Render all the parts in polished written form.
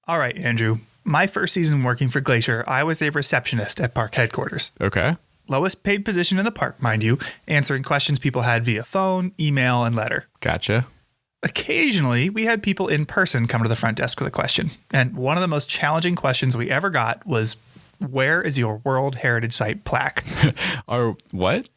All right, Andrew. My first season working for Glacier, I was a receptionist at park headquarters. Okay. Lowest paid position in the park, mind you, answering questions people had via phone, email, and letter. Gotcha. Occasionally, we had people in person come to the front desk with a question. And one of the most challenging questions we ever got was, where is your World Heritage Site plaque? Or what?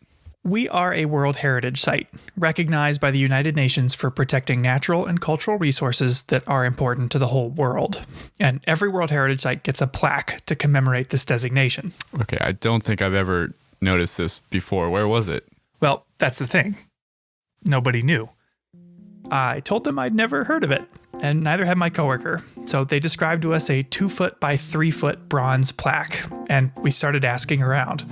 We are a World Heritage Site, recognized by the United Nations for protecting natural and cultural resources that are important to the whole world. And every World Heritage Site gets a plaque to commemorate this designation. Okay, I don't think I've ever noticed this before. Where was it? Well, that's the thing. Nobody knew. I told them I'd never heard of it, and neither had my coworker. So they described to us a 2-foot by 3-foot bronze plaque, and we started asking around.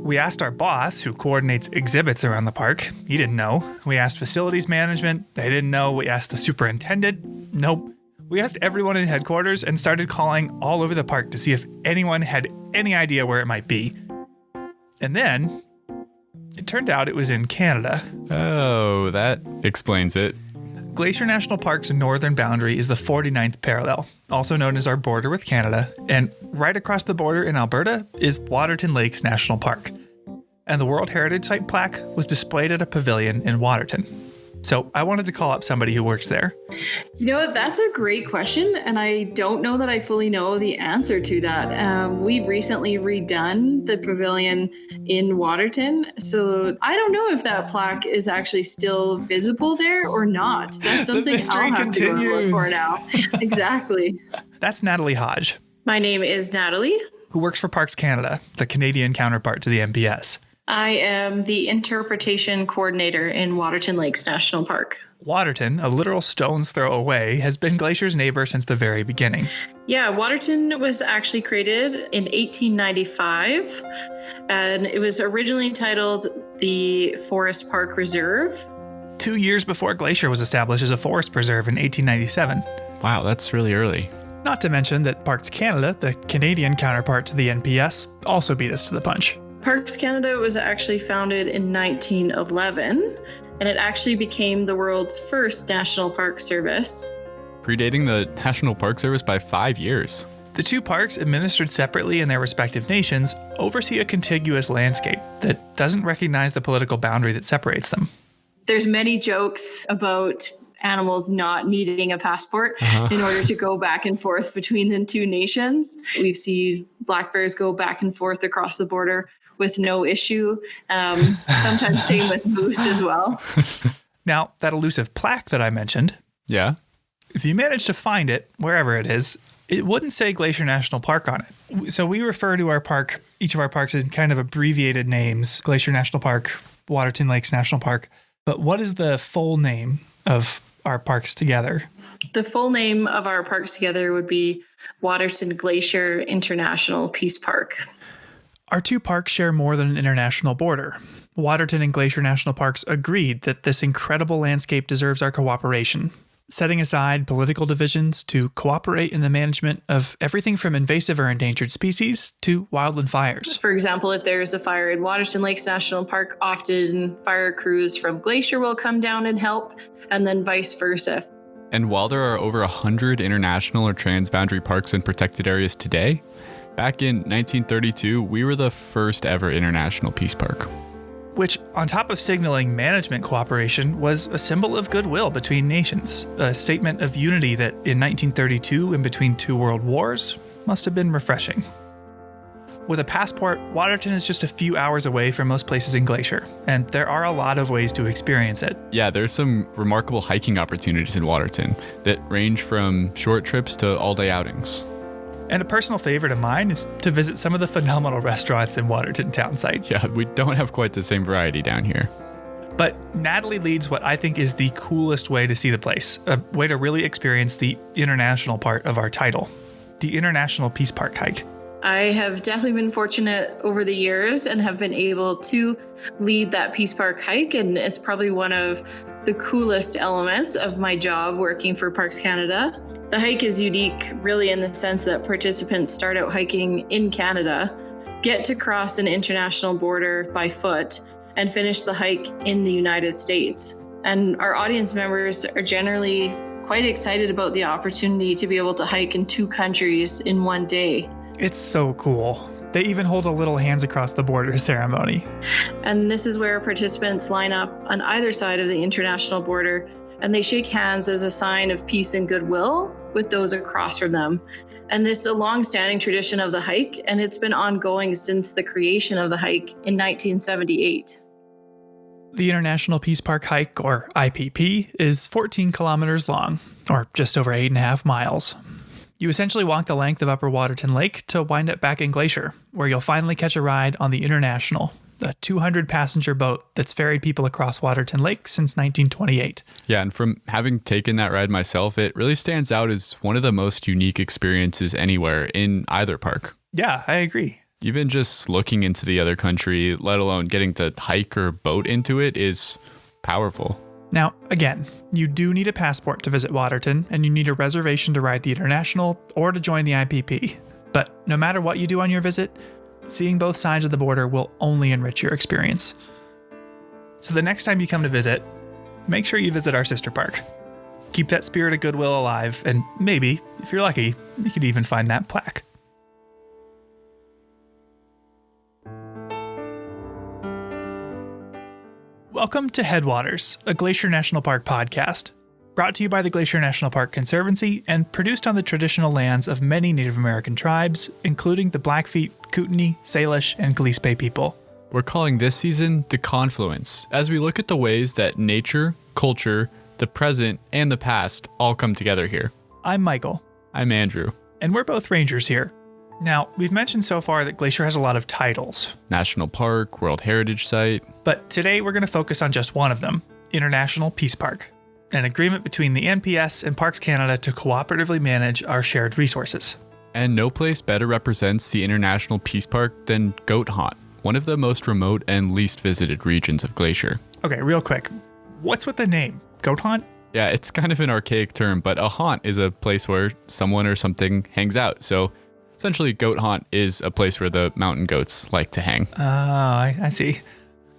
We asked our boss, who coordinates exhibits around the park. He didn't know. We asked facilities management. They didn't know. We asked the superintendent. Nope. We asked everyone in headquarters and started calling all over the park to see if anyone had any idea where it might be. And then it turned out it was in Canada. Oh, that explains it. Glacier National Park's northern boundary is the 49th parallel, also known as our border with Canada, and right across the border in Alberta is Waterton Lakes National Park. And the World Heritage Site plaque was displayed at a pavilion in Waterton. So I wanted to call up somebody who works there. You know what? That's a great question, and I don't know that I fully know the answer to that. We've recently redone the pavilion in Waterton, so I don't know if that plaque is actually still visible there or not. That's something I'll have to go look for now. Exactly. That's Natalie Hodge. My name is Natalie, who works for Parks Canada, the Canadian counterpart to the NPS. I am the interpretation coordinator in Waterton Lakes National Park. Waterton, a literal stone's throw away, has been Glacier's neighbor since the very beginning. Yeah, Waterton was actually created in 1895, and it was originally titled the Forest Park Reserve. 2 years before Glacier was established as a forest preserve in 1897. Wow, that's really early. Not to mention that Parks Canada, the Canadian counterpart to the NPS, also beat us to the punch. Parks Canada was actually founded in 1911, and it actually became the world's first national park service. Predating the National Park Service by 5 years. The two parks, administered separately in their respective nations, oversee a contiguous landscape that doesn't recognize the political boundary that separates them. There's many jokes about animals not needing a passport in order to go back and forth between the two nations. We've seen black bears go back and forth across the border with no issue. Sometimes same with moose as well. Now, that elusive plaque that I mentioned, yeah, if you manage to find it, wherever it is, it wouldn't say Glacier National Park on it. So we refer to our park, each of our parks, in kind of abbreviated names: Glacier National Park, Waterton Lakes National Park. But what is the full name of our parks together? The full name of our parks together would be Waterton Glacier International Peace Park. Our two parks share more than an international border. Waterton and Glacier National Parks agreed that this incredible landscape deserves our cooperation, setting aside political divisions to cooperate in the management of everything from invasive or endangered species to wildland fires. For example, if there's a fire in Waterton Lakes National Park, often fire crews from Glacier will come down and help, and then vice versa. And while there are over 100 international or transboundary parks and protected areas today, back in 1932, we were the first ever international peace park. Which, on top of signaling management cooperation, was a symbol of goodwill between nations, a statement of unity that in 1932, in between two world wars, must have been refreshing. With a passport, Waterton is just a few hours away from most places in Glacier, and there are a lot of ways to experience it. Yeah, there's some remarkable hiking opportunities in Waterton that range from short trips to all-day outings. And a personal favorite of mine is to visit some of the phenomenal restaurants in Waterton town site. Yeah, we don't have quite the same variety down here. But Natalie leads what I think is the coolest way to see the place, a way to really experience the international part of our title, the International Peace Park hike. I have definitely been fortunate over the years and have been able to lead that Peace Park hike, and it's probably one of the coolest elements of my job working for Parks Canada. The hike is unique really in the sense that participants start out hiking in Canada, get to cross an international border by foot, and finish the hike in the United States. And our audience members are generally quite excited about the opportunity to be able to hike in 2 countries in one day. It's so cool. They even hold a little hands across the border ceremony. And this is where participants line up on either side of the international border, and they shake hands as a sign of peace and goodwill with those across from them. And this is a long-standing tradition of the hike, and it's been ongoing since the creation of the hike in 1978. The International Peace Park Hike, or IPP, is 14 kilometers long, or just over 8.5 miles. You essentially walk the length of Upper Waterton Lake to wind up back in Glacier, where you'll finally catch a ride on the International, a 200-passenger boat that's ferried people across Waterton Lake since 1928. Yeah, and from having taken that ride myself, it really stands out as one of the most unique experiences anywhere in either park. Yeah, I agree. Even just looking into the other country, let alone getting to hike or boat into it, is powerful. Now, again, you do need a passport to visit Waterton, and you need a reservation to ride the International or to join the IPP. But no matter what you do on your visit, seeing both sides of the border will only enrich your experience. So the next time you come to visit, make sure you visit our sister park. Keep that spirit of goodwill alive, and maybe, if you're lucky, you could even find that plaque. Welcome to Headwaters, a Glacier National Park podcast, brought to you by the Glacier National Park Conservancy and produced on the traditional lands of many Native American tribes, including the Blackfeet, Kootenai, Salish, and Gillespie people. We're calling this season The Confluence, as we look at the ways that nature, culture, the present, and the past all come together here. I'm Michael. I'm Andrew. And we're both rangers here. Now, we've mentioned so far that Glacier has a lot of titles. National Park, World Heritage Site. But today we're going to focus on just one of them, International Peace Park, an agreement between the NPS and Parks Canada to cooperatively manage our shared resources. And no place better represents the International Peace Park than Goat Haunt, one of the most remote and least visited regions of Glacier. Okay, real quick. What's with the name? Goat Haunt? Yeah, it's kind of an archaic term, but a haunt is a place where someone or something hangs out. So essentially, Goat Haunt is a place where the mountain goats like to hang. Oh, I see.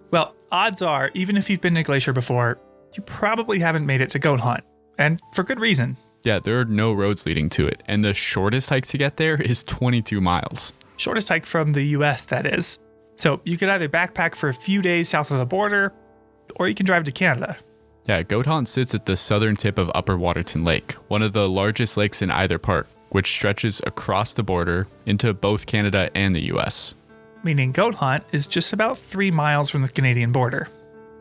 Well, odds are, even if you've been to Glacier before, you probably haven't made it to Goat Haunt. And for good reason. Yeah, there are no roads leading to it. And the shortest hike to get there is 22 miles. Shortest hike from the US, that is. So you could either backpack for a few days south of the border, or you can drive to Canada. Yeah, Goat Haunt sits at the southern tip of Upper Waterton Lake, one of the largest lakes in either park, which stretches across the border into both Canada and the US. Meaning Goat Haunt is just about 3 miles from the Canadian border.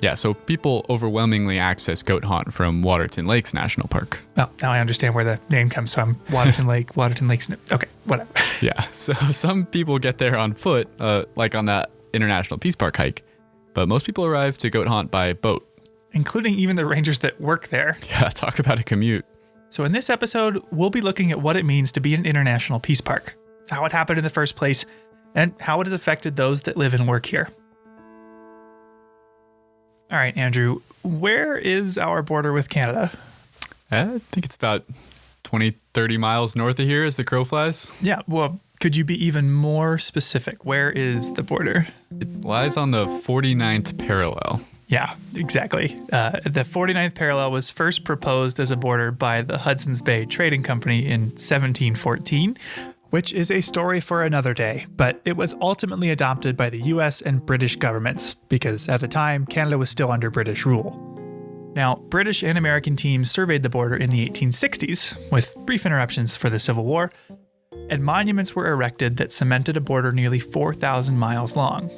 Yeah, so people overwhelmingly access Goat Haunt from Waterton Lakes National Park. Well, now I understand where the name comes from. Waterton Lake, Waterton Lakes. Okay, whatever. Yeah, so some people get there on foot, like on that International Peace Park hike, but most people arrive to Goat Haunt by boat. Including even the rangers that work there. Yeah, talk about a commute. So in this episode, we'll be looking at what it means to be an international peace park, how it happened in the first place, and how it has affected those that live and work here. All right, Andrew, where is our border with Canada? I think it's about 20, 30 miles north of here as the crow flies. Yeah, well, could you be even more specific? Where is the border? It lies on the 49th parallel. Yeah, exactly. The 49th parallel was first proposed as a border by the Hudson's Bay Trading Company in 1714, which is a story for another day, but it was ultimately adopted by the US and British governments, because at the time, Canada was still under British rule. Now, British and American teams surveyed the border in the 1860s, with brief interruptions for the Civil War, and monuments were erected that cemented a border nearly 4,000 miles long.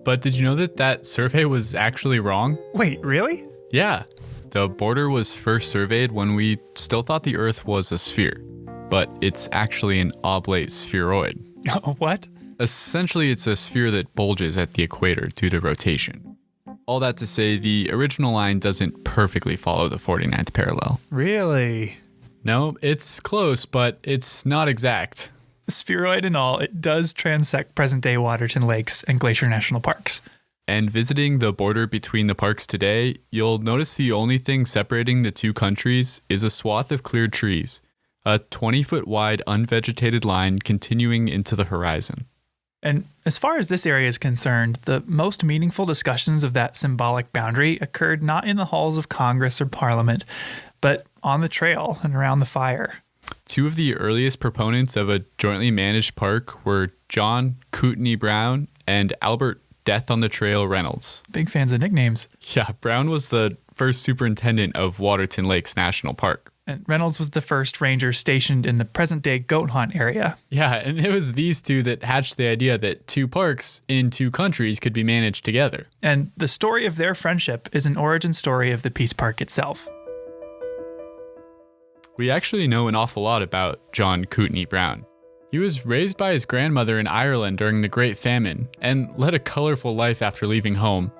But did you know that that survey was actually wrong? Wait, really? Yeah. The border was first surveyed when we still thought the Earth was a sphere, but it's actually an oblate spheroid. What? Essentially, it's a sphere that bulges at the equator due to rotation. All that to say, the original line doesn't perfectly follow the 49th parallel. Really? No, it's close, but it's not exact. Spheroid and all, it does transect present-day Waterton Lakes and Glacier National Parks. And visiting the border between the parks today, you'll notice the only thing separating the two countries is a swath of cleared trees, a 20-foot wide unvegetated line continuing into the horizon. And as far as this area is concerned, the most meaningful discussions of that symbolic boundary occurred not in the halls of Congress or Parliament, but on the trail and around the fire. Two of the earliest proponents of a jointly managed park were John Kootenai Brown and Albert Death on the Trail Reynolds. Big fans of nicknames. Yeah, Brown was the first superintendent of Waterton Lakes National Park. And Reynolds was the first ranger stationed in the present-day Goat Hunt area. Yeah, and it was these two that hatched the idea that two parks in two countries could be managed together. And the story of their friendship is an origin story of the Peace Park itself. We actually know an awful lot about John Kootenai Brown. He was raised by his grandmother in Ireland during the Great Famine and led a colorful life after leaving home.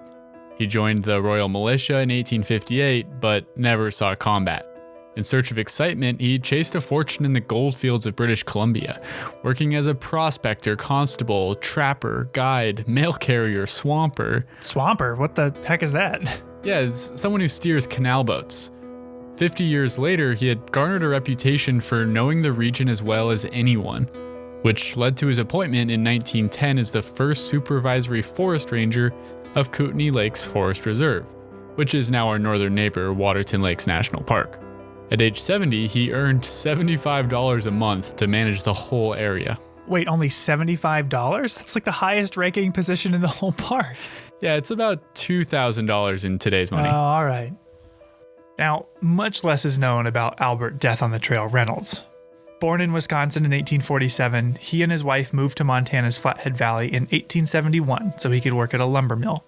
He joined the Royal Militia in 1858, but never saw combat. In search of excitement, he chased a fortune in the gold fields of British Columbia, working as a prospector, constable, trapper, guide, mail carrier, swamper. Swamper? What the heck is that? Yeah, it's someone who steers canal boats. 50 years later, he had garnered a reputation for knowing the region as well as anyone, which led to his appointment in 1910 as the first supervisory forest ranger of Kootenai Lakes Forest Reserve, which is now our northern neighbor, Waterton Lakes National Park. At age 70, he earned $75 a month to manage the whole area. Wait, only $75? That's like the highest ranking position in the whole park. Yeah, it's about $2,000 in today's money. Oh, all right. Now, much less is known about Albert Death on the Trail Reynolds. Born in Wisconsin in 1847, he and his wife moved to Montana's Flathead Valley in 1871 so he could work at a lumber mill.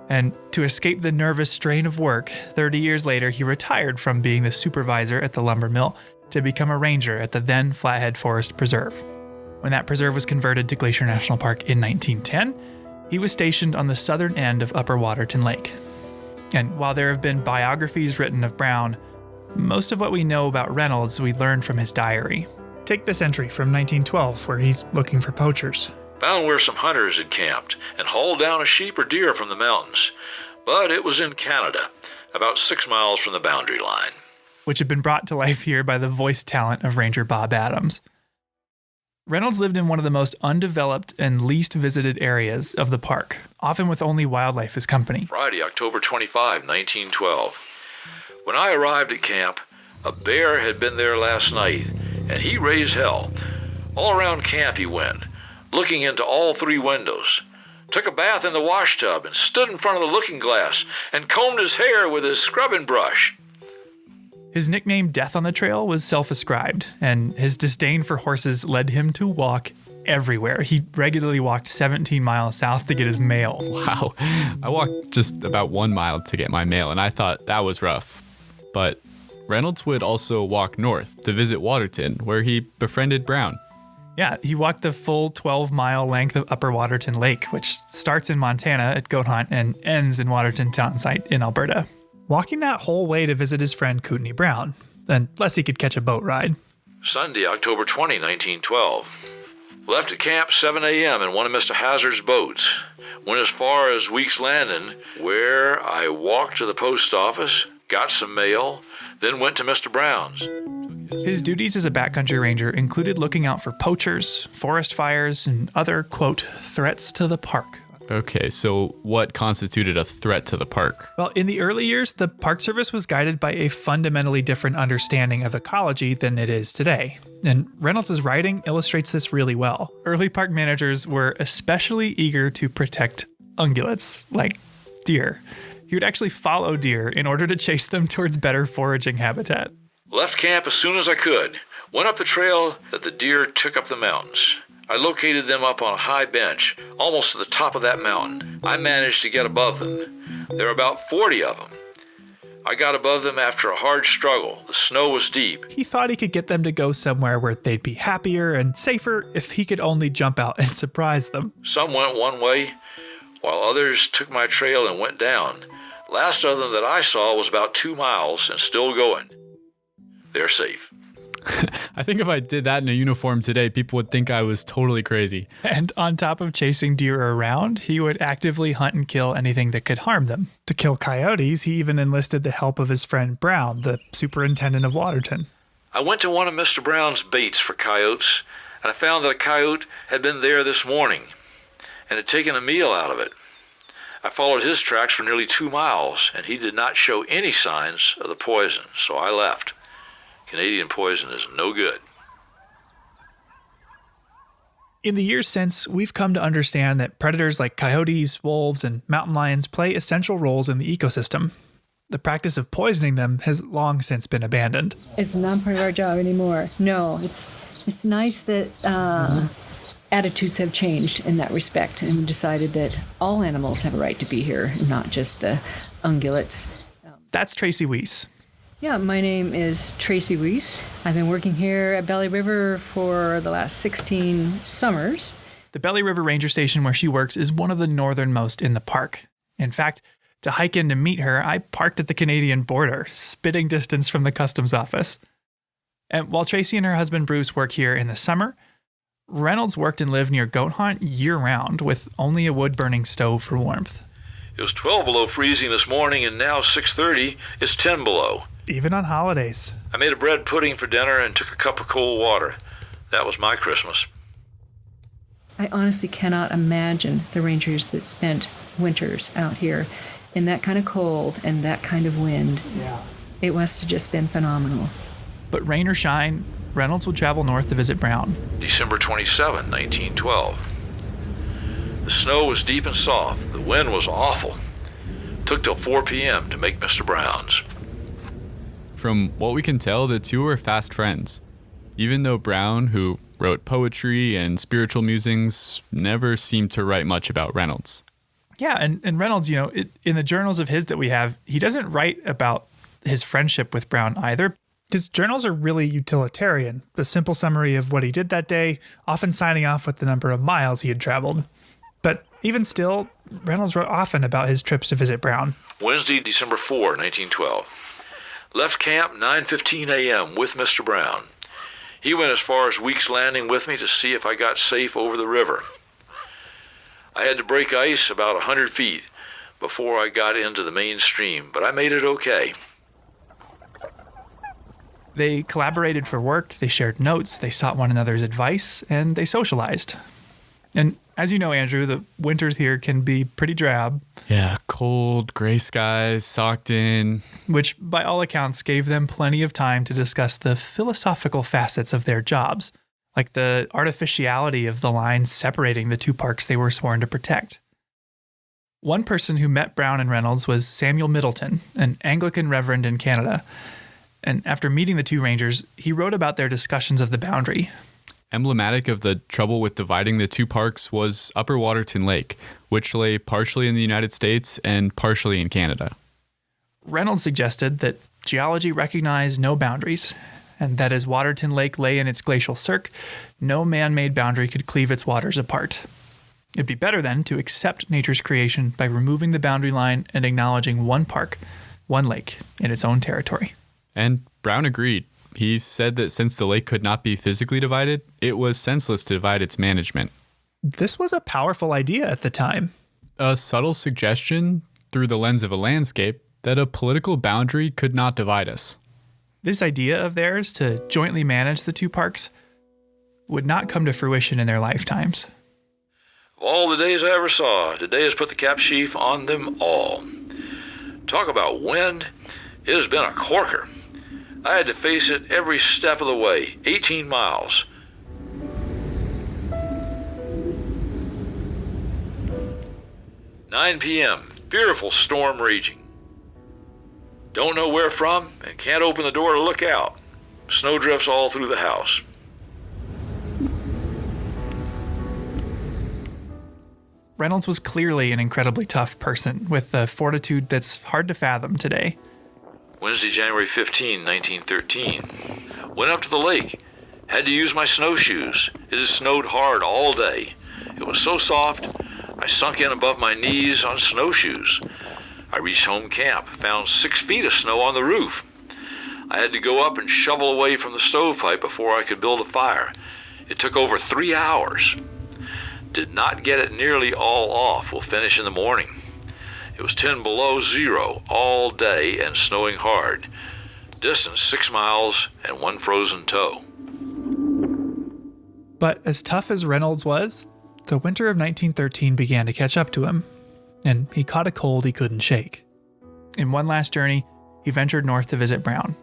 And to escape the nervous strain of work, 30 years later, he retired from being the supervisor at the lumber mill to become a ranger at the then Flathead Forest Preserve. When that preserve was converted to Glacier National Park in 1910, he was stationed on the southern end of Upper Waterton Lake. And while there have been biographies written of Brown, most of what we know about Reynolds we learned from his diary. Take this entry from 1912 where he's looking for poachers. Found where some hunters had camped and hauled down a sheep or deer from the mountains. But it was in Canada, about 6 miles from the boundary line. Which had been brought to life here by the voice talent of Ranger Bob Adams. Reynolds lived in one of the most undeveloped and least visited areas of the park, often with only wildlife as company. Friday, October 25, 1912. When I arrived at camp, a bear had been there last night, and he raised hell. All around camp he went, looking into all 3 windows. Took a bath in the wash tub and stood in front of the looking glass and combed his hair with his scrubbing brush. His nickname Death on the Trail was self-ascribed, and his disdain for horses led him to walk everywhere. He regularly walked 17 miles south to get his mail. Wow. I walked just about 1 mile to get my mail, and I thought that was rough. But Reynolds would also walk north to visit Waterton, where he befriended Brown. Yeah, he walked the full 12-mile length of Upper Waterton Lake, which starts in Montana at Goat Hunt and ends in Waterton Townsite in Alberta. Walking that whole way to visit his friend Kootenai Brown, unless he could catch a boat ride. Sunday, October 20, 1912. Left at camp 7 a.m. in one of Mr. Hazard's boats. Went as far as Weeks Landing, where I walked to the post office, got some mail, then went to Mr. Brown's. His duties as a backcountry ranger included looking out for poachers, forest fires, and other, quote, threats to the park. Okay, so what constituted a threat to the park? Well, in the early years, the Park Service was guided by a fundamentally different understanding of ecology than it is today. And Reynolds' writing illustrates this really well. Early park managers were especially eager to protect ungulates, like deer. He would actually follow deer in order to chase them towards better foraging habitat. Left camp as soon as I could. Went up the trail that the deer took up the mountains. I located them up on a high bench, almost to the top of that mountain. I managed to get above them. There were about 40 of them. I got above them after a hard struggle. The snow was deep. He thought he could get them to go somewhere where they'd be happier and safer if he could only jump out and surprise them. Some went one way, while others took my trail and went down. Last of them that I saw was about 2 miles and still going. They're safe. I think if I did that in a uniform today, people would think I was totally crazy. And on top of chasing deer around, he would actively hunt and kill anything that could harm them. To kill coyotes, he even enlisted the help of his friend Brown, the superintendent of Waterton. I went to one of Mr. Brown's baits for coyotes, and I found that a coyote had been there this morning and had taken a meal out of it. I followed his tracks for nearly 2 miles, and he did not show any signs of the poison, so I left. Canadian poison is no good. In the years since, we've come to understand that predators like coyotes, wolves, and mountain lions play essential roles in the ecosystem. The practice of poisoning them has long since been abandoned. It's not part of our job anymore. No, it's nice that attitudes have changed in that respect and decided that all animals have a right to be here, and not just the ungulates. That's Tracy Weiss. Yeah, my name is Tracy Weiss. I've been working here at Belly River for the last 16 summers. The Belly River Ranger Station where she works is one of the northernmost in the park. In fact, to hike in to meet her, I parked at the Canadian border, spitting distance from the customs office. And while Tracy and her husband Bruce work here in the summer, Reynolds worked and lived near Goat Haunt year-round with only a wood-burning stove for warmth. It was 12 below freezing this morning, and now 6:30 is 10 below. Even on holidays. I made a bread pudding for dinner and took a cup of cold water. That was my Christmas. I honestly cannot imagine the rangers that spent winters out here in that kind of cold and that kind of wind. Yeah. It must have just been phenomenal. But rain or shine, Reynolds would travel north to visit Brown. December 27, 1912. The snow was deep and soft. The wind was awful. Took till 4 p.m. to make Mr. Brown's. From what we can tell, the two were fast friends. Even though Brown, who wrote poetry and spiritual musings, never seemed to write much about Reynolds. Yeah, and Reynolds, in the journals of his that we have, he doesn't write about his friendship with Brown either. His journals are really utilitarian, the simple summary of what he did that day, often signing off with the number of miles he had traveled. But even still, Reynolds wrote often about his trips to visit Brown. Wednesday, December 4, 1912. Left camp 9:15 a.m. with Mr. Brown. He went as far as Weeks Landing with me to see if I got safe over the river. I had to break ice about 100 feet before I got into the main stream, but I made it okay. They collaborated for work, they shared notes, they sought one another's advice, and they socialized. And as you know, Andrew, the winters here can be pretty drab. Yeah, cold, gray skies, socked in. Which, by all accounts, gave them plenty of time to discuss the philosophical facets of their jobs, like the artificiality of the lines separating the two parks they were sworn to protect. One person who met Brown and Reynolds was Samuel Middleton, an Anglican reverend in Canada. And after meeting the two rangers, he wrote about their discussions of the boundary. Emblematic of the trouble with dividing the two parks was Upper Waterton Lake, which lay partially in the United States and partially in Canada. Reynolds suggested that geology recognized no boundaries, and that as Waterton Lake lay in its glacial cirque, no man-made boundary could cleave its waters apart. It'd be better then to accept nature's creation by removing the boundary line and acknowledging one park, one lake, in its own territory. And Brown agreed. He said that since the lake could not be physically divided, it was senseless to divide its management. This was a powerful idea at the time. A subtle suggestion, through the lens of a landscape, that a political boundary could not divide us. This idea of theirs to jointly manage the two parks would not come to fruition in their lifetimes. Of all the days I ever saw, today has put the cap sheaf on them all. Talk about wind. It has been a corker. I had to face it every step of the way, 18 miles. "9 p.m., fearful storm raging. Don't know where from and can't open the door to look out. Snow drifts all through the house." Reynolds was clearly an incredibly tough person with a fortitude that's hard to fathom today. Wednesday, January 15, 1913. Went up to the lake. Had to use my snowshoes. It has snowed hard all day. It was so soft, I sunk in above my knees on snowshoes. I reached home camp, found 6 feet of snow on the roof. I had to go up and shovel away from the stovepipe before I could build a fire. It took over 3 hours. Did not get it nearly all off. We'll finish in the morning. It was 10 below zero all day and snowing hard. Distance 6 miles and 1 frozen toe. But as tough as Reynolds was, the winter of 1913 began to catch up to him, and he caught a cold he couldn't shake. In one last journey, he ventured north to visit Brown,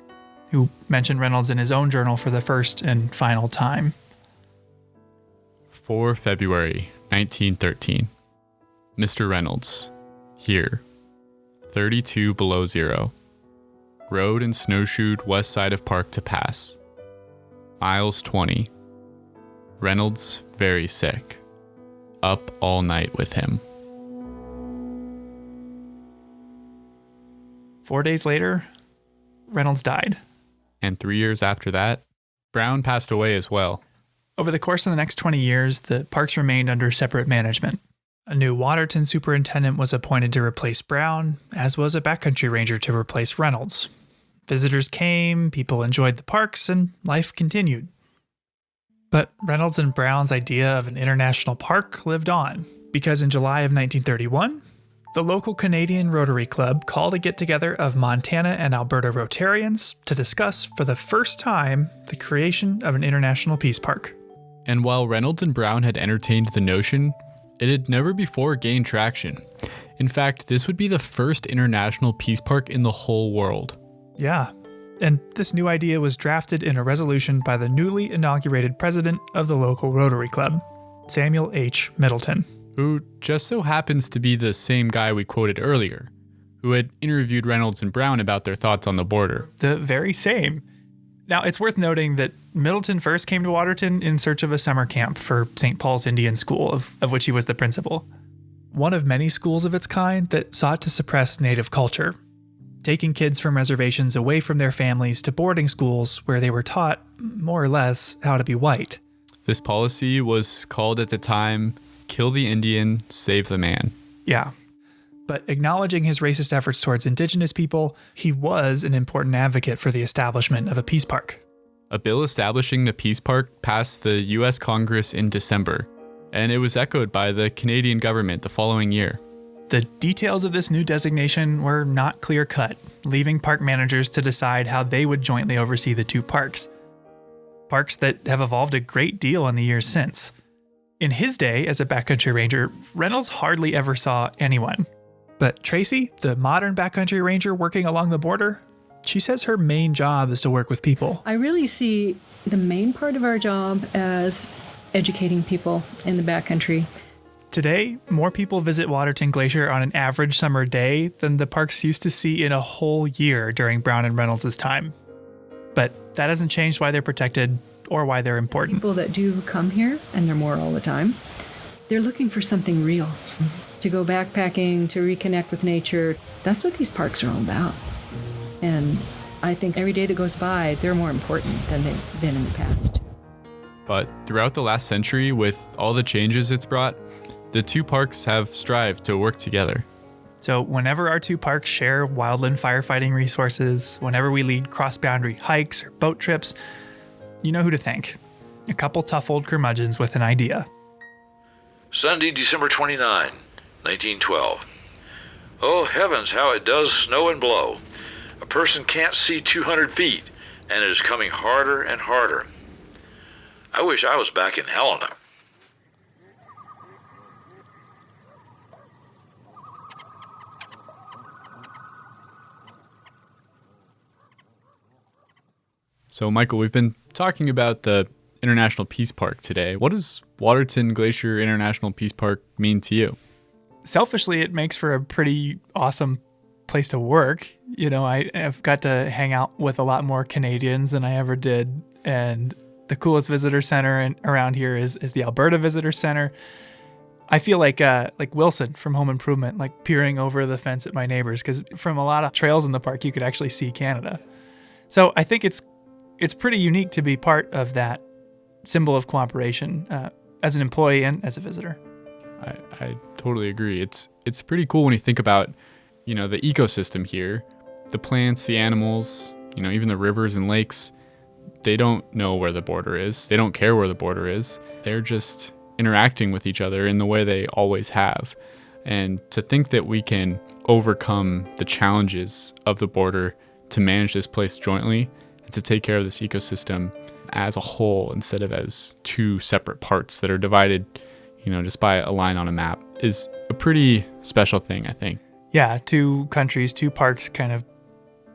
who mentioned Reynolds in his own journal for the first and final time. 4 February 1913. Mr. Reynolds, here, 32 below zero. Rode and snowshoed west side of park to pass. Miles 20. Reynolds very sick. Up all night with him. 4 days later, Reynolds died. And 3 years after that, Brown passed away as well. Over the course of the next 20 years, the parks remained under separate management. A new Waterton superintendent was appointed to replace Brown, as was a backcountry ranger to replace Reynolds. Visitors came, people enjoyed the parks, and life continued. But Reynolds and Brown's idea of an international park lived on, because in July of 1931, the local Canadian Rotary Club called a get-together of Montana and Alberta Rotarians to discuss for the first time the creation of an international peace park. And while Reynolds and Brown had entertained the notion, it had never before gained traction. In fact, this would be the first international peace park in the whole world. Yeah, and this new idea was drafted in a resolution by the newly inaugurated president of the local Rotary Club, Samuel H. Middleton. Who just so happens to be the same guy we quoted earlier, who had interviewed Reynolds and Brown about their thoughts on the border. The very same. Now, it's worth noting that Middleton first came to Waterton in search of a summer camp for St. Paul's Indian School, of which he was the principal. One of many schools of its kind that sought to suppress Native culture, taking kids from reservations away from their families to boarding schools where they were taught, more or less, how to be white. This policy was called at the time, Kill the Indian, Save the Man. Yeah. But acknowledging his racist efforts towards indigenous people, he was an important advocate for the establishment of a peace park. A bill establishing the peace park passed the U.S. Congress in December, and it was echoed by the Canadian government the following year. The details of this new designation were not clear-cut, leaving park managers to decide how they would jointly oversee the two parks. Parks that have evolved a great deal in the years since. In his day as a backcountry ranger, Reynolds hardly ever saw anyone. But Tracy, the modern backcountry ranger working along the border, she says her main job is to work with people. I really see the main part of our job as educating people in the backcountry. Today, more people visit Waterton Glacier on an average summer day than the parks used to see in a whole year during Brown and Reynolds' time. But that hasn't changed why they're protected or why they're important. People that do come here, and they're more all the time, they're looking for something real. To go backpacking, to reconnect with nature. That's what these parks are all about. And I think every day that goes by, they're more important than they've been in the past. But throughout the last century, with all the changes it's brought, the two parks have strived to work together. So whenever our two parks share wildland firefighting resources, whenever we lead cross-boundary hikes or boat trips, you know who to thank. A couple tough old curmudgeons with an idea. Sunday, December 29, 1912. Oh, heavens, how it does snow and blow. A person can't see 200 feet, and it is coming harder and harder. I wish I was back in Helena. So, Michael, we've been talking about the International Peace Park today. What does Waterton Glacier International Peace Park mean to you? Selfishly, it makes for a pretty awesome place to work. You know, I've got to hang out with a lot more Canadians than I ever did. And the coolest visitor center around here is the Alberta Visitor Center. I feel like Wilson from Home Improvement, like peering over the fence at my neighbors, because from a lot of trails in the park, you could actually see Canada. So I think it's pretty unique to be part of that symbol of cooperation as an employee and as a visitor. I totally agree. It's pretty cool when you think about, the ecosystem here, the plants, the animals, even the rivers and lakes. They don't know where the border is. They don't care where the border is. They're just interacting with each other in the way they always have. And to think that we can overcome the challenges of the border to manage this place jointly and to take care of this ecosystem, as a whole instead of as two separate parts that are divided, just by a line on a map is a pretty special thing, I think. Yeah, two countries, two parks kind of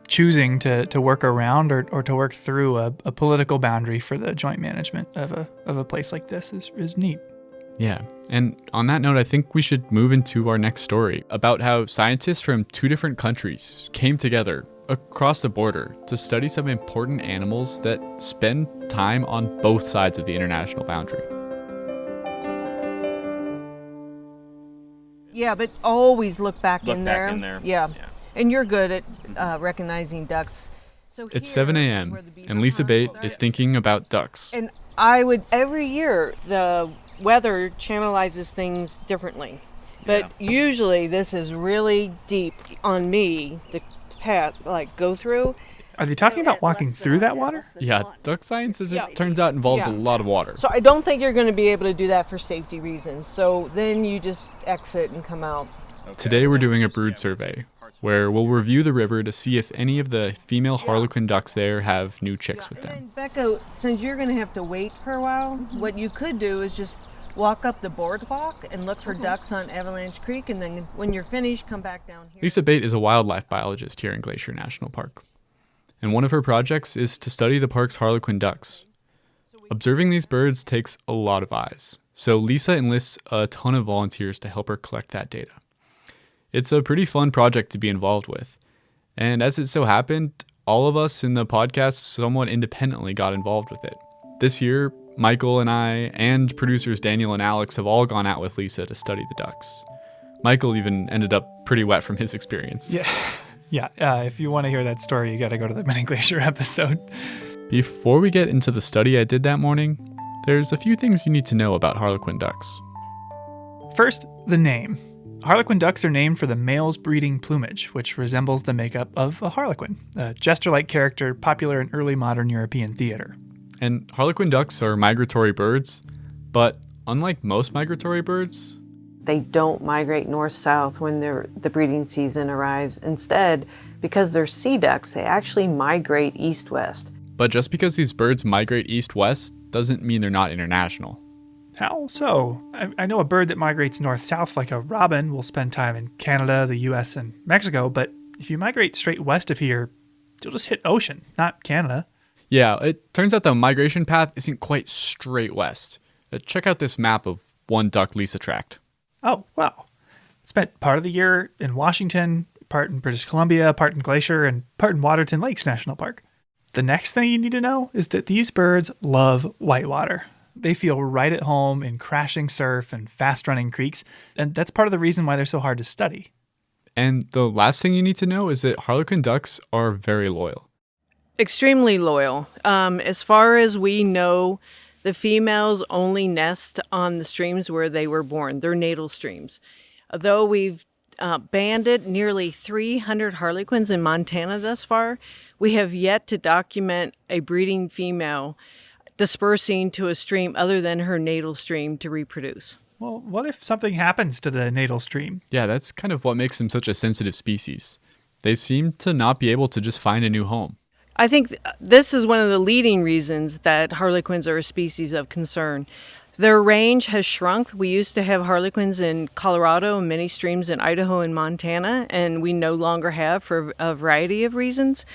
choosing to work around or to work through a political boundary for the joint management of a place like this is neat. Yeah, and on that note, I think we should move into our next story about how scientists from two different countries came together across the border to study some important animals that spend time on both sides of the international boundary. Yeah, but always look back Look in back there. in there. Yeah. And you're good at recognizing ducks. So It's here 7 is a.m., where the beaver and Lisa hunt Bate started. is thinking about ducks. And I would, every year, the weather channelizes things differently. But usually this is really deep on me, the path, go through. Are they talking about walking through that water? Yeah, duck science, as it turns out, involves a Yeah. lot of water. So I don't think you're going to be able to do that for safety reasons. So then you just exit and come out. Today we're doing a brood survey, where we'll review the river to see if any of the female harlequin ducks there have new chicks with And them. then, Becca, since you're going to have to wait for a while, what you could do is just walk up the boardwalk and look for ducks on Avalanche Creek, and then when you're finished, come back down here. Lisa Bate is a wildlife biologist here in Glacier National Park, and one of her projects is to study the park's harlequin ducks. Observing these birds takes a lot of eyes, so Lisa enlists a ton of volunteers to help her collect that data. It's a pretty fun project to be involved with, and as it so happened, all of us in the podcast somewhat independently got involved with it. This year, Michael and I and producers Daniel and Alex have all gone out with Lisa to study the ducks. Michael even ended up pretty wet from his experience. Yeah. If you want to hear that story, you got to go to the Mini Glacier episode. Before we get into the study I did that morning, there's a few things you need to know about harlequin ducks. First, the name. Harlequin ducks are named for the male's breeding plumage, which resembles the makeup of a harlequin, a jester-like character popular in early modern European theater. And harlequin ducks are migratory birds, but unlike most migratory birds, They don't migrate north-south when the breeding season arrives. Instead, because they're sea ducks, they actually migrate east-west. but just because these birds migrate east-west doesn't mean they're not international. How so? I know a bird that migrates north-south, like a robin, will spend time in Canada, the US, and Mexico, but if you migrate straight west of here, you'll just hit ocean, not Canada. Yeah, it turns out the migration path isn't quite straight west. Check out this map of one duck Lisa tracked. Oh, wow. Spent part of the year in Washington, part in British Columbia, part in Glacier, and part in Waterton Lakes National Park. The next thing you need to know is that these birds love whitewater. They feel right at home in crashing surf and fast-running creeks, and that's part of the reason why they're so hard to study. And the last thing you need to know is that harlequin ducks are very loyal. Extremely loyal. As far as we know, the females only nest on the streams where they were born, their natal streams. Though we've banded nearly 300 harlequins in Montana thus far, we have yet to document a breeding female dispersing to a stream other than her natal stream to reproduce. Well, what if something happens to the natal stream? Yeah, that's kind of what makes them such a sensitive species. They seem to not be able to just find a new home. I think this is one of the leading reasons that harlequins are a species of concern. Their range has shrunk. We used to have harlequins in Colorado and many streams in Idaho and Montana, and we no longer have for a variety of reasons.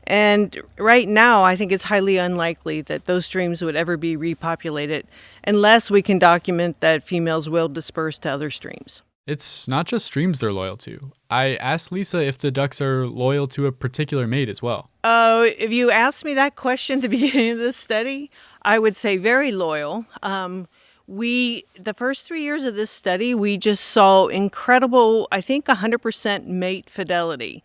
And right now, I think it's highly unlikely that those streams would ever be repopulated unless we can document that females will disperse to other streams. It's not just streams they're loyal to. I asked Lisa if the ducks are loyal to a particular mate as well. Oh, if you asked me that question at the beginning of this study, I would say very loyal. The first 3 years of this study, we just saw incredible, I think 100% mate fidelity.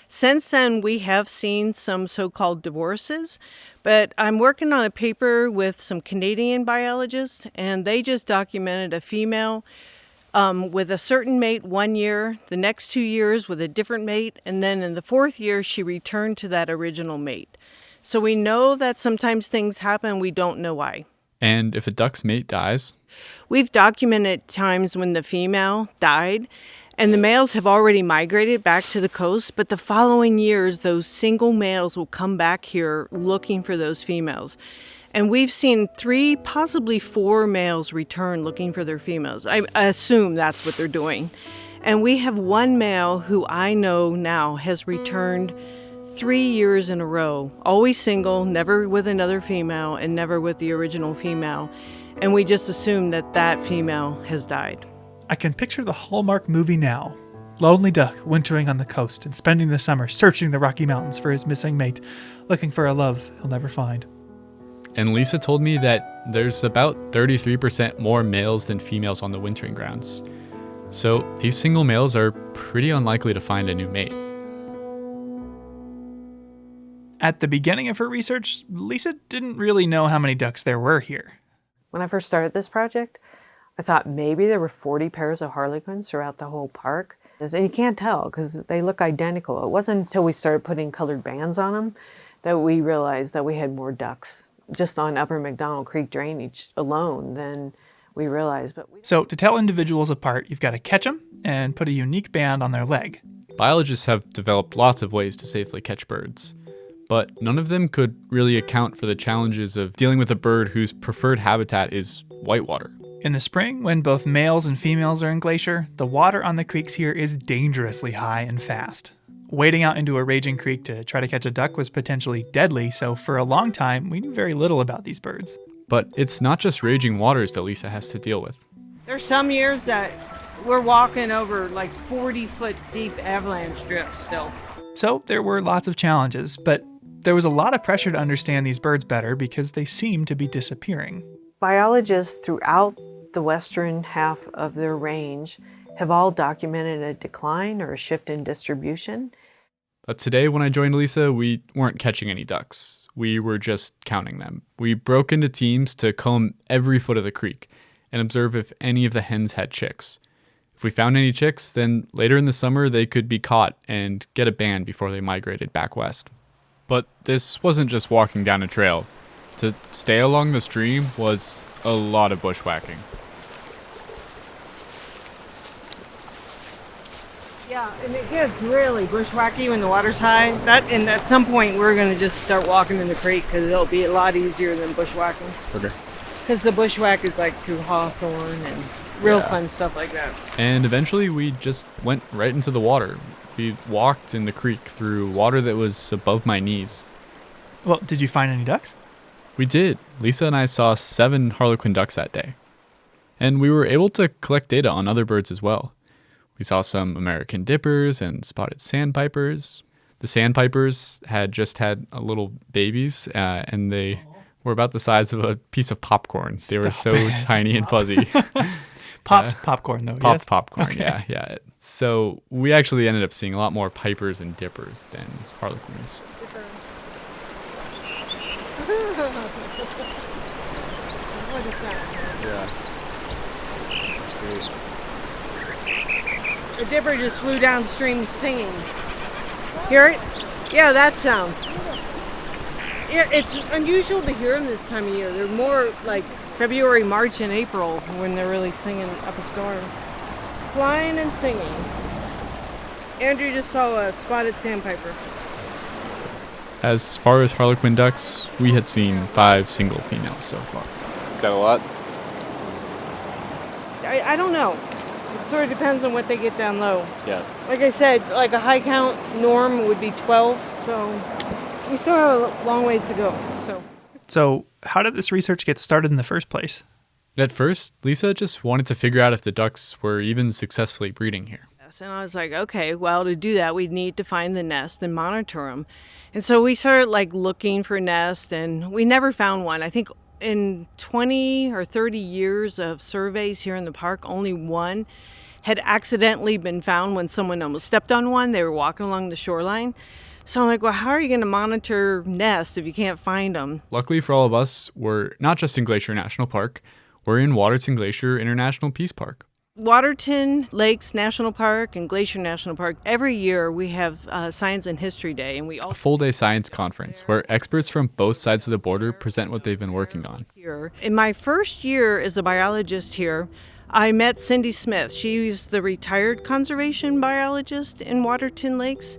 Since then, we have seen some so-called divorces, but I'm working on a paper with some Canadian biologists, and they just documented a female with a certain mate 1 year, the next 2 years with a different mate, and then in the 4th year, she returned to that original mate. So we know that sometimes things happen, we don't know why. And if a duck's mate dies, We've documented times when the female died, and the males have already migrated back to the coast, but the following years, those single males will come back here looking for those females. And we've seen 3, possibly 4 males return looking for their females. I assume that's what they're doing. And we have one male who I know now has returned 3 years in a row, always single, never with another female, and never with the original female. And we just assume that that female has died. I can picture the Hallmark movie now. Lonely duck wintering on the coast and spending the summer searching the Rocky Mountains for his missing mate, looking for a love he'll never find. And Lisa told me that there's about 33% more males than females on the wintering grounds. So these single males are pretty unlikely to find a new mate. At the beginning of her research, Lisa didn't really know how many ducks there were here. When I first started this project, I thought maybe there were 40 pairs of harlequins throughout the whole park. And you can't tell because they look identical. It wasn't until we started putting colored bands on them that we realized that we had more ducks just on Upper McDonald Creek drainage alone than we realized. So to tell individuals apart, you've got to catch them and put a unique band on their leg. Biologists have developed lots of ways to safely catch birds, but none of them could really account for the challenges of dealing with a bird whose preferred habitat is whitewater. In the spring, when both males and females are in Glacier, the water on the creeks here is dangerously high and fast. Wading out into a raging creek to try to catch a duck was potentially deadly, so for a long time, we knew very little about these birds. But it's not just raging waters that Lisa has to deal with. There's some years that we're walking over like 40-foot deep avalanche drifts still. So there were lots of challenges, but there was a lot of pressure to understand these birds better because they seemed to be disappearing. Biologists throughout the western half of their range have all documented a decline or a shift in distribution. But today, when I joined Lisa, we weren't catching any ducks. We were just counting them. We broke into teams to comb every foot of the creek and observe if any of the hens had chicks. If we found any chicks, then later in the summer they could be caught and get a band before they migrated back west. But this wasn't just walking down a trail. To stay along the stream was a lot of bushwhacking. Yeah, and it gets really bushwhacky when the water's high. And at some point we're going to just start walking in the creek because it'll be a lot easier than bushwhacking. Okay. Because the bushwhack is like through hawthorn and real fun stuff like that. And eventually we just went right into the water. We walked in the creek through water that was above my knees. Well, did you find any ducks? We did. Lisa and I saw 7 harlequin ducks that day. And we were able to collect data on other birds as well. We saw some American dippers and spotted sandpipers. The sandpipers had just had little babies, and they were about the size of a piece of popcorn. They were so tiny and fuzzy. Popped popcorn, though. Popped yes? popcorn, Okay. yeah. So we actually ended up seeing a lot more pipers and dippers than harlequins. What is that? Yeah. That's great. The dipper just flew downstream singing. Hear it? Yeah, that sound. Yeah, it's unusual to hear them this time of year. They're more like February, March, and April when they're really singing up a storm. Flying and singing. Andrew just saw a spotted sandpiper. As far as harlequin ducks, we had seen 5 single females so far. Is that a lot? I don't know. It sort of depends on what they get down low. Yeah. Like I said, like a high count norm would be 12, so we still have a long ways to go. So how did this research get started in the first place? At first, Lisa just wanted to figure out if the ducks were even successfully breeding here. And I was like, okay, well, to do that, we'd need to find the nest and monitor them. And so we started like looking for nests, and we never found one. I think in 20 or 30 years of surveys here in the park, only one had accidentally been found when someone almost stepped on one. They were walking along the shoreline. So I'm like, well, how are you going to monitor nests if you can't find them? Luckily for all of us, we're not just in Glacier National Park, we're in Waterton Glacier International Peace Park. Waterton Lakes National Park and Glacier National Park, every year we have Science and History Day, and we A full-day science conference where experts from both sides of the border present what they've been working on. here. In my first year as a biologist here, I met Cindy Smith. She's the retired conservation biologist in Waterton Lakes,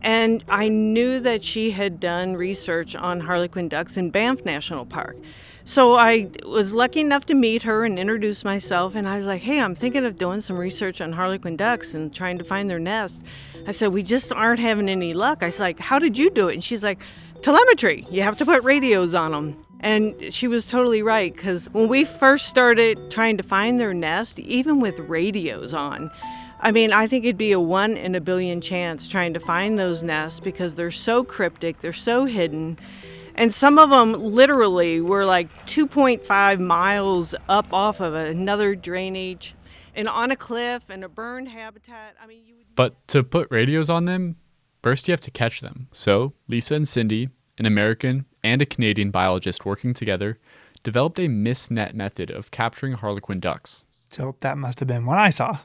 And I knew that she had done research on harlequin ducks in Banff National Park. So I was lucky enough to meet her and introduce myself. And I was like, hey, I'm thinking of doing some research on harlequin ducks and trying to find their nest. I said, we just aren't having any luck. I was like, how did you do it? And she's like, telemetry. You have to put radios on them. And she was totally right, because when we first started trying to find their nest, even with radios on, I mean, I think it'd be a 1 in a billion chance trying to find those nests because they're so cryptic, they're so hidden. And some of them literally were like 2.5 miles up off of another drainage and on a cliff and a burned habitat. I mean, But to put radios on them, first you have to catch them. So Lisa and Cindy, an American and a Canadian biologist working together, developed a mist net method of capturing harlequin ducks. So that must have been what I saw.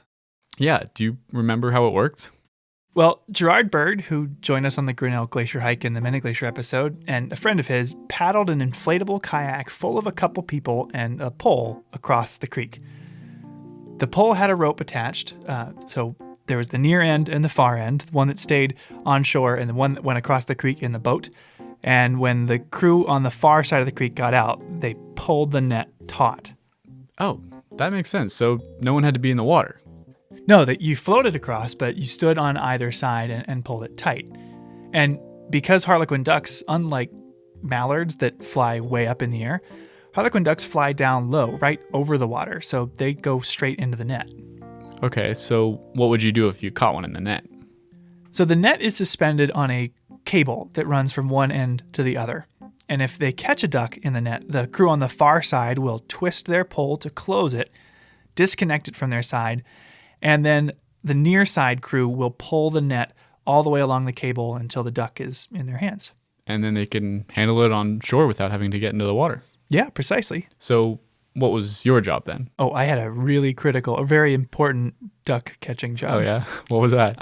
Yeah, do you remember how it worked? Well, Gerard Bird, who joined us on the Grinnell Glacier hike in the Mini Glacier episode, and a friend of his paddled an inflatable kayak full of a couple people and a pole across the creek. The pole had a rope attached, so there was the near end and the far end, the one that stayed on shore and the one that went across the creek in the boat. And when the crew on the far side of the creek got out, they pulled the net taut. Oh, that makes sense. So no one had to be in the water. No, that you floated across, but you stood on either side and pulled it tight. And because harlequin ducks, unlike mallards that fly way up in the air, harlequin ducks fly down low, right over the water, so they go straight into the net. Okay, so what would you do if you caught one in the net? So the net is suspended on a cable that runs from one end to the other. And if they catch a duck in the net, the crew on the far side will twist their pole to close it, disconnect it from their side, and then the near side crew will pull the net all the way along the cable until the duck is in their hands. And then they can handle it on shore without having to get into the water. Yeah, precisely. So what was your job then? Oh, I had a really critical, a very important duck catching job. Oh, yeah? What was that?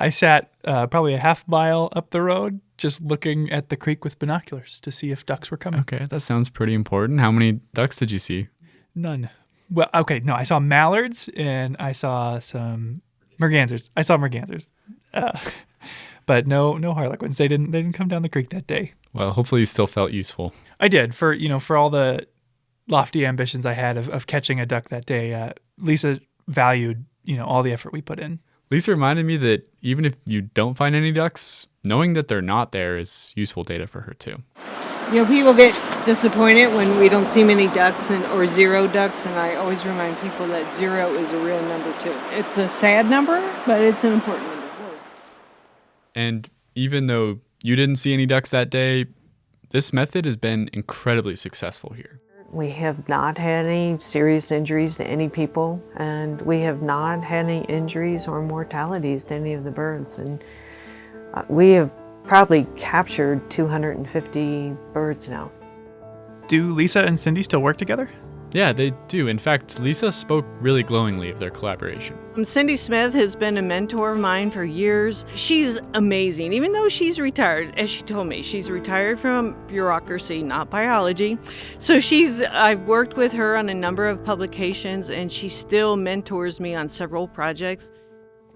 I sat probably a half mile up the road just looking at the creek with binoculars to see if ducks were coming. Okay, that sounds pretty important. How many ducks did you see? None. Well, okay, no, I saw mallards and I saw some mergansers. I saw mergansers, but no harlequins. They didn't come down the creek that day. Well, hopefully you still felt useful. I did for all the lofty ambitions I had of catching a duck that day. Lisa valued all the effort we put in. Lisa reminded me that even if you don't find any ducks, knowing that they're not there is useful data for her too. People get disappointed when we don't see many ducks or zero ducks, and I always remind people that 0 is a real number too. It's a sad number, but it's an important number. And even though you didn't see any ducks that day, this method has been incredibly successful here. We have not had any serious injuries to any people, and we have not had any injuries or mortalities to any of the birds. And we have probably captured 250 birds now. Do Lisa and Cindy still work together? Yeah, they do. In fact, Lisa spoke really glowingly of their collaboration. Cindy Smith has been a mentor of mine for years. She's amazing, even though she's retired. As she told me, she's retired from bureaucracy, not biology. So I've worked with her on a number of publications, and she still mentors me on several projects.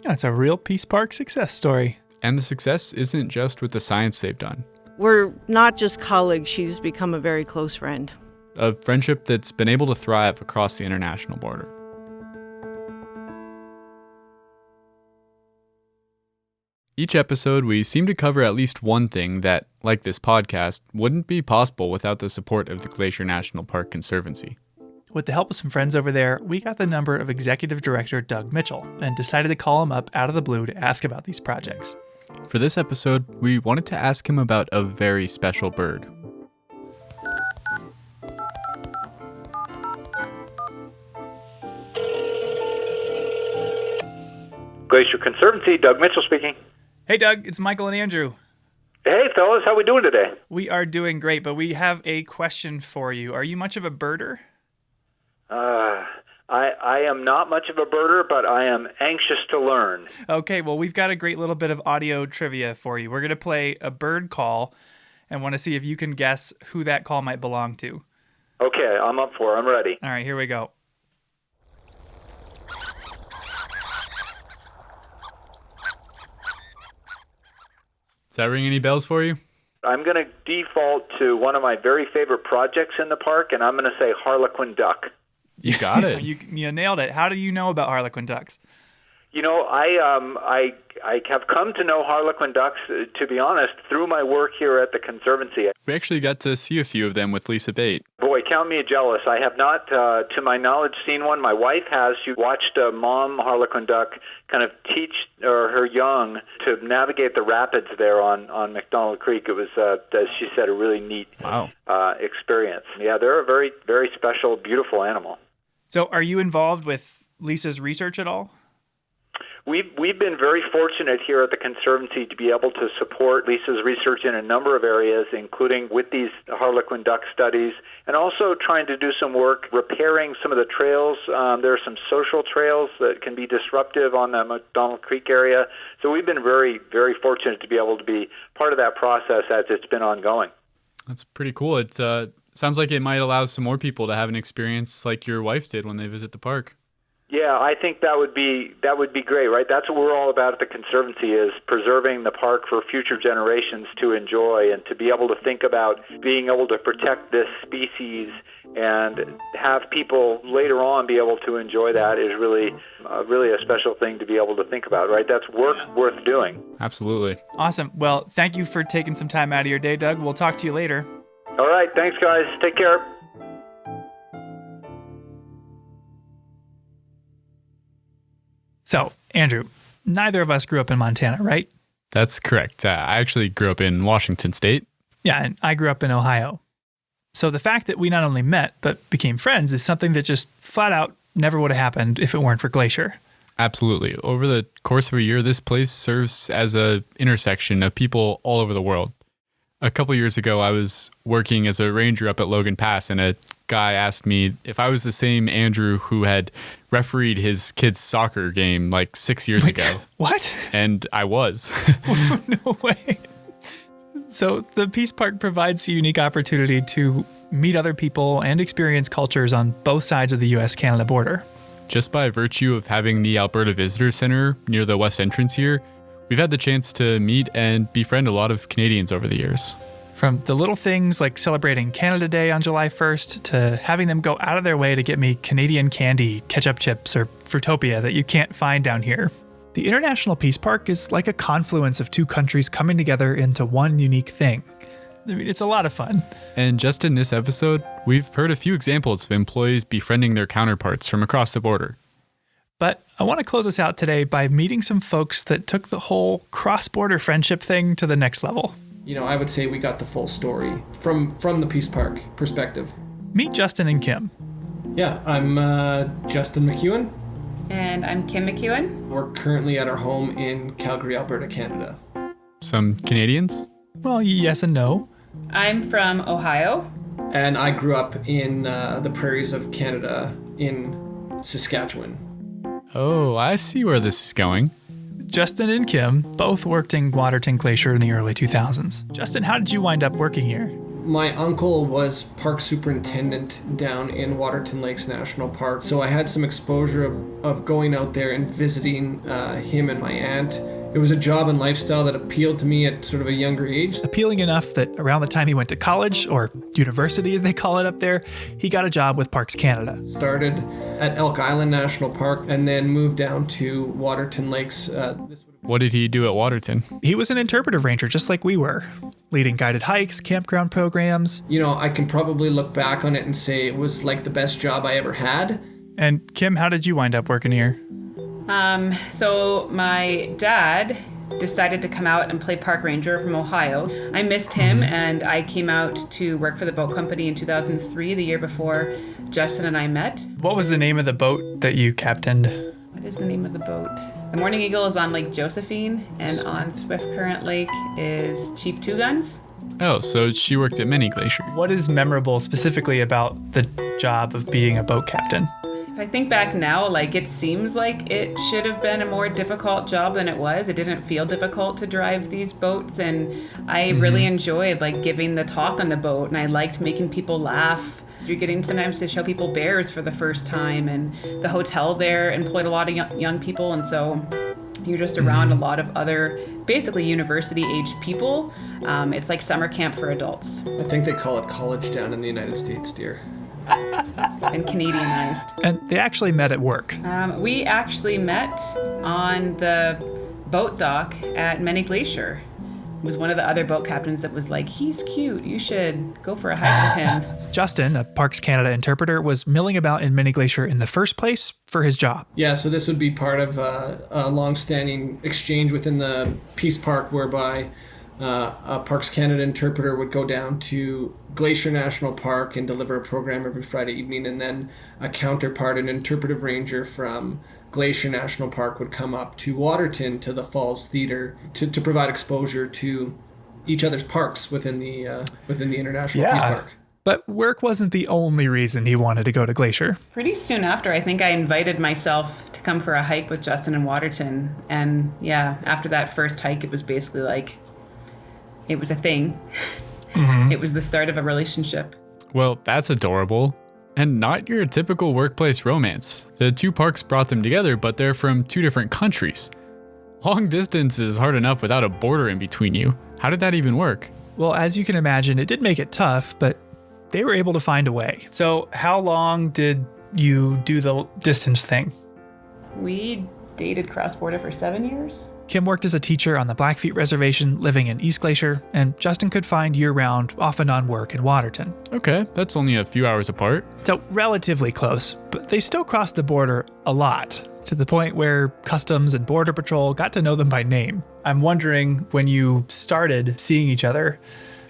That's a real Peace Park success story. And the success isn't just with the science they've done. We're not just colleagues, she's become a very close friend. A friendship that's been able to thrive across the international border. Each episode, we seem to cover at least one thing that, like this podcast, wouldn't be possible without the support of the Glacier National Park Conservancy. With the help of some friends over there, we got the number of Executive Director Doug Mitchell and decided to call him up out of the blue to ask about these projects. For this episode, we wanted to ask him about a very special bird. Glacier Conservancy, Doug Mitchell speaking. Hey Doug, it's Michael and Andrew. Hey fellas, how we doing today? We are doing great, but we have a question for you. Are you much of a birder? I am not much of a birder, but I am anxious to learn. Okay, well, we've got a great little bit of audio trivia for you. We're going to play a bird call and want to see if you can guess who that call might belong to. Okay, I'm up for it. I'm ready. All right, here we go. that ring any bells for you? I'm going to default to one of my very favorite projects in the park, and I'm going to say Harlequin duck. You got it. You nailed it. How do you know about Harlequin ducks? You know, I have come to know Harlequin ducks, to be honest, through my work here at the Conservancy. We actually got to see a few of them with Lisa Bate. Boy, count me jealous. I have not, to my knowledge, seen one. My wife has. She watched a mom Harlequin duck kind of teach her young to navigate the rapids there on McDonald Creek. It was, as she said, a really neat experience. Yeah, they're a very, very special, beautiful animal. So are you involved with Lisa's research at all? We've been very fortunate here at the Conservancy to be able to support Lisa's research in a number of areas, including with these Harlequin duck studies, and also trying to do some work repairing some of the trails. There are some social trails that can be disruptive on the McDonald Creek area. So we've been very, very fortunate to be able to be part of that process as it's been ongoing. That's pretty cool. It sounds like it might allow some more people to have an experience like your wife did when they visit the park. Yeah, I think that would be great, right? That's what we're all about at the Conservancy, is preserving the park for future generations to enjoy, and to be able to think about being able to protect this species and have people later on be able to enjoy that is really a special thing to be able to think about, right? That's work worth doing. Absolutely. Awesome. Well, thank you for taking some time out of your day, Doug. We'll talk to you later. All right, thanks, guys. Take care. So, Andrew, neither of us grew up in Montana, right? That's correct. I actually grew up in Washington State. Yeah, and I grew up in Ohio. So the fact that we not only met, but became friends is something that just flat out never would have happened if it weren't for Glacier. Absolutely. Over the course of a year, this place serves as an intersection of people all over the world. A couple years ago, I was working as a ranger up at Logan Pass, and a guy asked me if I was the same Andrew who had refereed his kid's soccer game like 6 years ago. What? And I was. No way. So the Peace Park provides a unique opportunity to meet other people and experience cultures on both sides of the U.S.-Canada border. Just by virtue of having the Alberta Visitor Center near the west entrance here, we've had the chance to meet and befriend a lot of Canadians over the years. From the little things like celebrating Canada Day on July 1st to having them go out of their way to get me Canadian candy, ketchup chips, or Fruitopia that you can't find down here. The International Peace Park is like a confluence of two countries coming together into one unique thing. I mean, it's a lot of fun. And just in this episode, we've heard a few examples of employees befriending their counterparts from across the border. But I want to close us out today by meeting some folks that took the whole cross-border friendship thing to the next level. You know, I would say we got the full story from the Peace Park perspective. Meet Justin and Kim. Yeah, I'm Justin McEwen. And I'm Kim McEwen. We're currently at our home in Calgary, Alberta, Canada. Some Canadians? Well, yes and no. I'm from Ohio. And I grew up in the prairies of Canada in Saskatchewan. Oh, I see where this is going. Justin and Kim both worked in Waterton Glacier in the early 2000s. Justin, how did you wind up working here? My uncle was park superintendent down in Waterton Lakes National Park, so I had some exposure of going out there and visiting him and my aunt. It was a job and lifestyle that appealed to me at sort of a younger age. Appealing enough that around the time he went to college, or university as they call it up there, he got a job with Parks Canada. Started at Elk Island National Park and then moved down to Waterton Lakes. What did he do at Waterton? He was an interpretive ranger just like we were, leading guided hikes, campground programs. You know, I can probably look back on it and say it was like the best job I ever had. And Kim, how did you wind up working here? So my dad decided to come out and play park ranger from Ohio. I missed him and I came out to work for the boat company in 2003, the year before Justin and I met. What was the name of the boat that you captained? What is the name of the boat? The Morning Eagle is on Lake Josephine, and on Swift Current Lake is Chief Two Guns. Oh, so she worked at Many Glacier. What is memorable specifically about the job of being a boat captain? If I think back now, like, it seems like it should have been a more difficult job than it was. It didn't feel difficult to drive these boats, and I really enjoyed like giving the talk on the boat, and I liked making people laugh. You're getting sometimes to show people bears for the first time, and the hotel there employed a lot of young people, and so You're just around a lot of other, basically university-aged people. It's like summer camp for adults. I think they call it college down in the United States, dear. And Canadianized. And they actually met at work. We actually met on the boat dock at Many Glacier. It was one of the other boat captains that was like, he's cute, you should go for a hike with him. Justin, a Parks Canada interpreter, was milling about in Many Glacier in the first place for his job. Yeah, so this would be part of a long-standing exchange within the Peace Park whereby a Parks Canada interpreter would go down to Glacier National Park and deliver a program every Friday evening, and then a counterpart, an interpretive ranger from Glacier National Park, would come up to Waterton to the Falls Theater to provide exposure to each other's parks within the International Peace Park. But work wasn't the only reason he wanted to go to Glacier. Pretty soon after, I think I invited myself to come for a hike with Justin in Waterton. And yeah, after that first hike, it was basically like, it was a thing. It was the start of a relationship. Well, that's adorable. And not your typical workplace romance. The two parks brought them together, but they're from two different countries. Long distance is hard enough without a border in between you. How did that even work? Well, as you can imagine, it did make it tough, but they were able to find a way. So how long did you do the distance thing? We dated cross-border for 7 years. Kim worked as a teacher on the Blackfeet Reservation living in East Glacier, and Justin could find year-round, off and on work in Waterton. Okay, that's only a few hours apart. So relatively close, but they still crossed the border a lot, to the point where Customs and Border Patrol got to know them by name. I'm wondering, when you started seeing each other,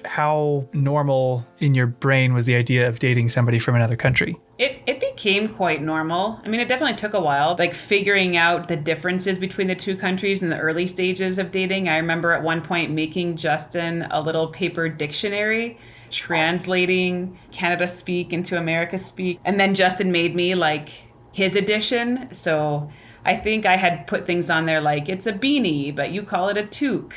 how normal in your brain was the idea of dating somebody from another country? It became quite normal. I mean, it definitely took a while, like figuring out the differences between the two countries in the early stages of dating. I remember at one point making Justin a little paper dictionary, translating Canada speak into America speak. And then Justin made me like his edition. So I think I had put things on there like, it's a beanie, but you call it a toque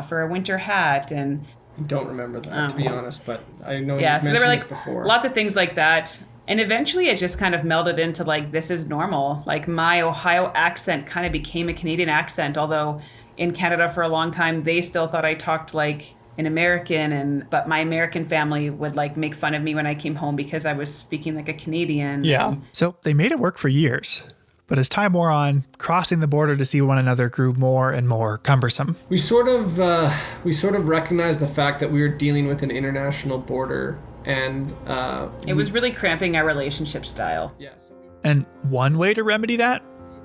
for a winter hat. And I don't remember that, to be honest, but I know yeah, you've so mentioned there were like this before. lots of things like that. And eventually it just kind of melded into like, this is normal. Like my Ohio accent kind of became a Canadian accent, although in Canada for a long time, they still thought I talked like an American, but my American family would like make fun of me when I came home because I was speaking like a Canadian. Yeah. So they made it work for years. But as time wore on, crossing the border to see one another grew more and more cumbersome. We sort of recognized the fact that we were dealing with an international border, and it was really cramping our relationship style. Yes. And one way to remedy that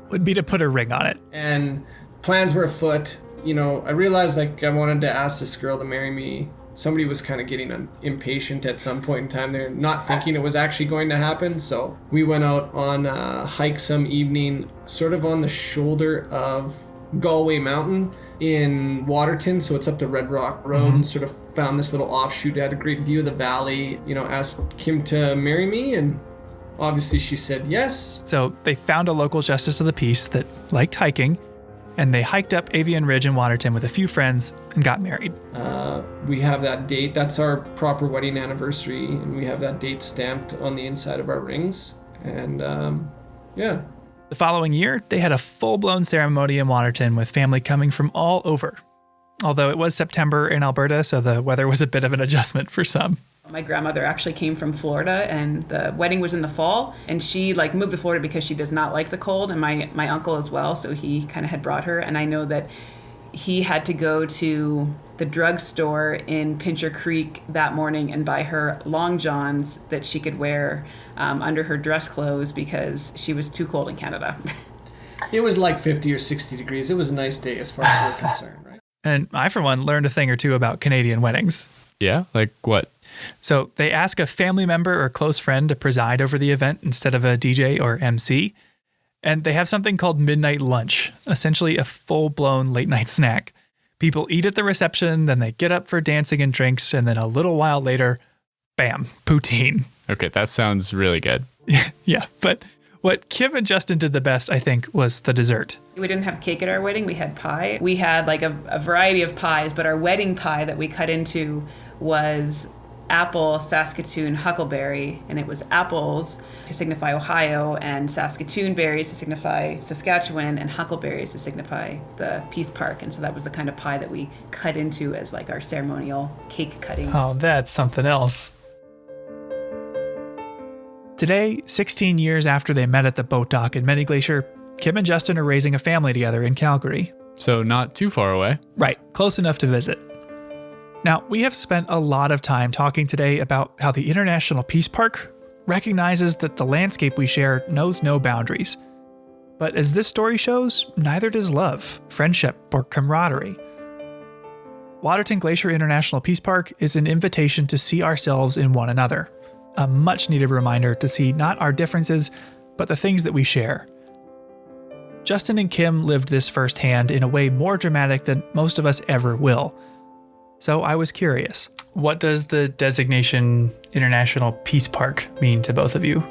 would be to put a ring on it. And plans were afoot. You know, I realized like I wanted to ask this girl to marry me. Somebody was kind of getting impatient at some point in time. They're not thinking it was actually going to happen. So we went out on a hike some evening, sort of on the shoulder of Galway Mountain in Waterton. So it's up the Red Rock Road, and sort of found this little offshoot. Had a great view of the valley. You know, asked Kim to marry me, and obviously she said yes. So they found a local justice of the peace that liked hiking, and they hiked up Avian Ridge in Waterton with a few friends and got married. We have that date. That's our proper wedding anniversary, and we have that date stamped on the inside of our rings. And yeah. The following year, they had a full-blown ceremony in Waterton with family coming from all over. Although it was September in Alberta, so the weather was a bit of an adjustment for some. My grandmother actually came from Florida, and the wedding was in the fall, and she like moved to Florida because she does not like the cold, and my uncle as well, so he kind of had brought her. And I know that he had to go to the drugstore in Pincher Creek that morning and buy her long johns that she could wear under her dress clothes because she was too cold in Canada. It was like 50 or 60 degrees. It was a nice day as far as we're concerned, right? And I, for one, learned a thing or two about Canadian weddings. Yeah? Like what? So they ask a family member or close friend to preside over the event instead of a DJ or MC. And they have something called midnight lunch, essentially a full-blown late-night snack. People eat at the reception, then they get up for dancing and drinks, and then a little while later, bam, poutine. Okay, that sounds really good. Yeah, but what Kim and Justin did the best, I think, was the dessert. We didn't have cake at our wedding. We had pie. We had like a variety of pies, but our wedding pie that we cut into was apple, Saskatoon, huckleberry, and it was apples to signify Ohio, and Saskatoon berries to signify Saskatchewan, and huckleberries to signify the Peace Park. And so that was the kind of pie that we cut into as like our ceremonial cake cutting. Oh, that's something else. Today, 16 years after they met at the boat dock in Many Glacier, Kim and Justin are raising a family together in Calgary. So not too far away. Right, close enough to visit. Now, we have spent a lot of time talking today about how the International Peace Park recognizes that the landscape we share knows no boundaries. But as this story shows, neither does love, friendship, or camaraderie. Waterton Glacier International Peace Park is an invitation to see ourselves in one another. A much needed reminder to see not our differences, but the things that we share. Justin and Kim lived this firsthand in a way more dramatic than most of us ever will. So I was curious, what does the designation International Peace Park mean to both of you?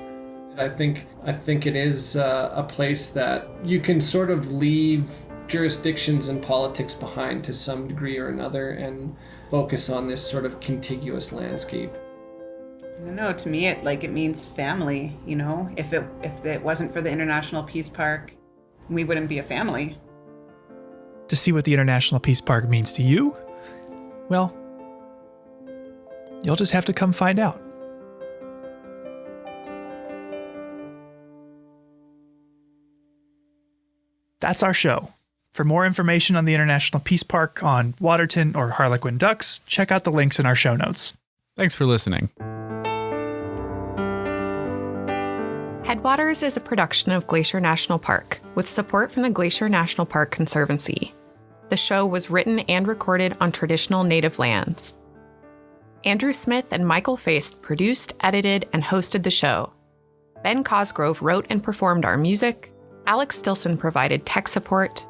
I think it is a place that you can sort of leave jurisdictions and politics behind to some degree or another and focus on this sort of contiguous landscape. I don't know, to me it means family, you know. If it wasn't for the International Peace Park, we wouldn't be a family. To see what the International Peace Park means to you? Well, you'll just have to come find out. That's our show. For more information on the International Peace Park, on Waterton or Harlequin ducks, check out the links in our show notes. Thanks for listening. Headwaters is a production of Glacier National Park, with support from the Glacier National Park Conservancy. The show was written and recorded on traditional native lands. Andrew Smith and Michael Feist produced, edited, and hosted the show. Ben Cosgrove wrote and performed our music. Alex Stilson provided tech support.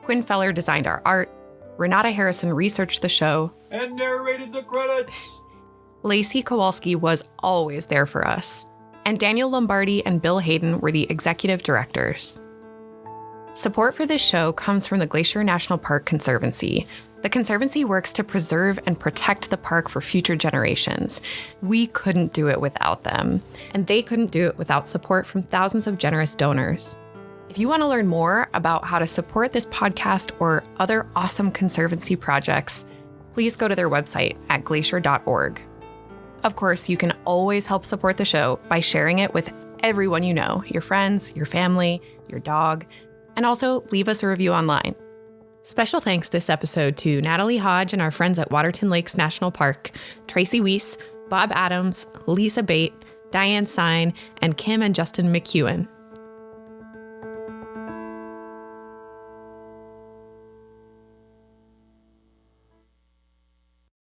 Quinn Feller designed our art. Renata Harrison researched the show. And narrated the credits. Lacey Kowalski was always there for us. And Daniel Lombardi and Bill Hayden were the executive directors. Support for this show comes from the Glacier National Park Conservancy. The Conservancy works to preserve and protect the park for future generations. We couldn't do it without them, and they couldn't do it without support from thousands of generous donors. If you want to learn more about how to support this podcast or other awesome Conservancy projects, please go to their website at glacier.org. Of course, you can always help support the show by sharing it with everyone you know, your friends, your family, your dog, and also leave us a review online. Special thanks this episode to Natalie Hodge and our friends at Waterton Lakes National Park, Tracy Weiss, Bob Adams, Lisa Bate, Diane Sine, and Kim and Justin McEwen.